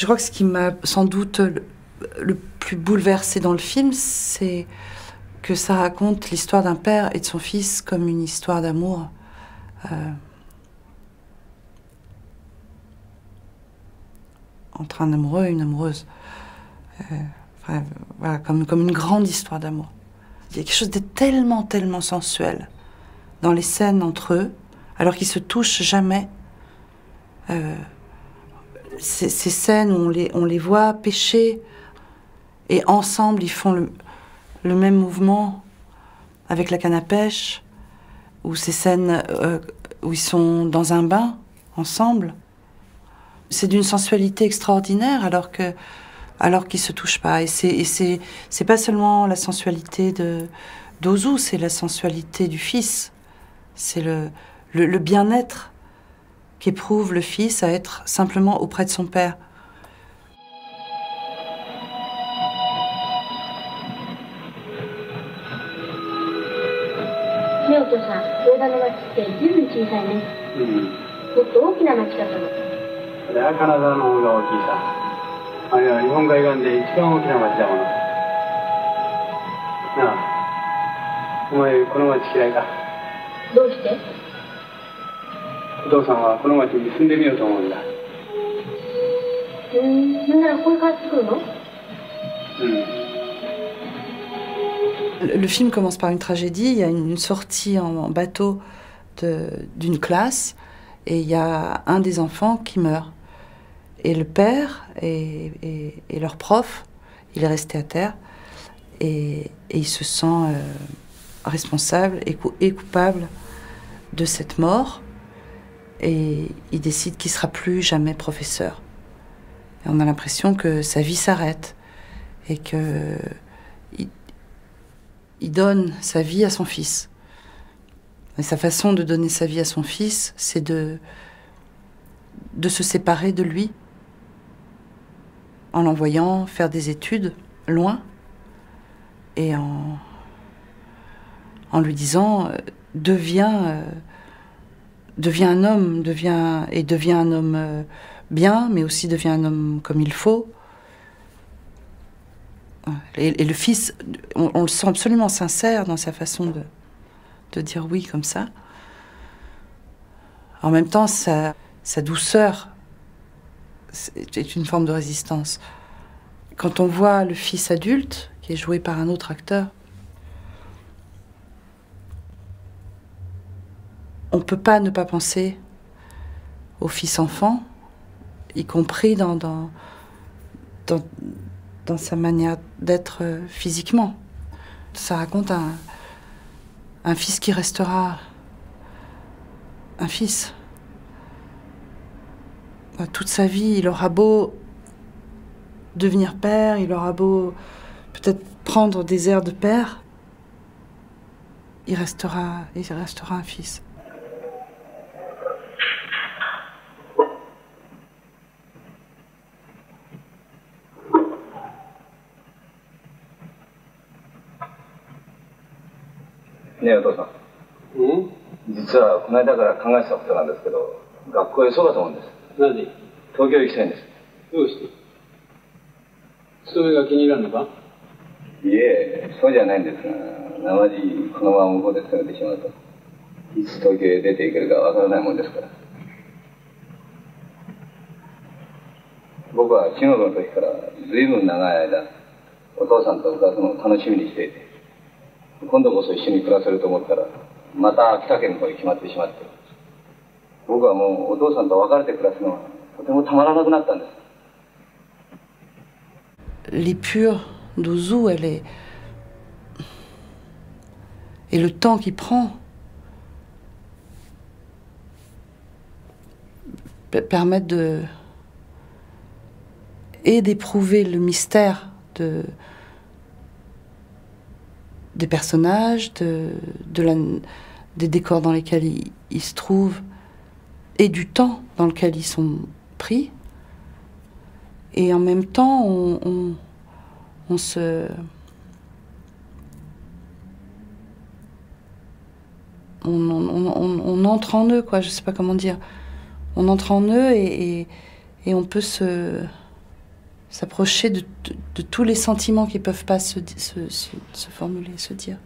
Je crois que ce qui m'a sans doute le plus bouleversée dans le film, c'est que ça raconte l'histoire d'un père et de son fils comme une histoire d'amour. Entre un amoureux et une amoureuse. Voilà, comme une grande histoire d'amour. Il y a quelque chose de tellement sensuel dans les scènes entre eux, alors qu'ils se touchent jamais. Ces scènes où on les voit pêcher, et ensemble ils font le même mouvement avec la canne à pêche, ou ces scènes où ils sont dans un bain ensemble. C'est d'une sensualité extraordinaire alors qu'ils se touchent pas. Et c'est pas seulement la sensualité d'Ozu, c'est la sensualité du fils. C'est le bien-être qu'éprouve le fils à être simplement auprès de son père. Le film commence par une tragédie. Il y a une sortie en bateau d'une classe et il y a un des enfants qui meurt. Et le père et leur prof, il est resté à terre et il se sent responsable et coupable de cette mort et il décide qu'il ne sera plus jamais professeur. Et on a l'impression que sa vie s'arrête et que il donne sa vie à son fils. Et sa façon de donner sa vie à son fils, c'est de se séparer de lui en l'envoyant faire des études loin et en lui disant deviens un homme, deviens un homme bien, mais aussi deviens un homme comme il faut. Et le fils, on le sent absolument sincère dans sa façon de dire oui comme ça. En même temps, sa douceur est une forme de résistance. Quand on voit le fils adulte, qui est joué par un autre acteur, on ne peut pas ne pas penser au fils enfant, y compris dans sa manière d'être physiquement. Ça raconte un fils qui restera un fils. Toute sa vie, il aura beau devenir père, il aura beau peut-être prendre des airs de père, il restera un fils.ねえ、お父さん。実はこの間から考えてたことなんですけど、学校へそうだと思うんです。何？東京行きたいんです。どうして？それが気に入らんのか？いえ、そうじゃないんですが、なまじこのまま向こうで攻めてしまうと、いつ東京へ出ていけるかわからないもんですから。僕は中学の時からずいぶん長い間、お父さんと暮らすのを楽しみにしていて、今度こそ一緒に暮らせると思ったら、また秋田県の方に決まってしまって、僕はもうお父さんと別れて暮らすのはとてもたまらなくなったんです。L'épure d'Ozu, et le temps qu'il prend permettent d'éprouver le mystère des personnages, des décors dans lesquels ils se trouvent, et du temps dans lequel ils sont pris. Et en même temps, on entre en eux, quoi, je sais pas comment dire. On entre en eux et on peut s'approcher de tous les sentiments qui ne peuvent pas se formuler, se dire.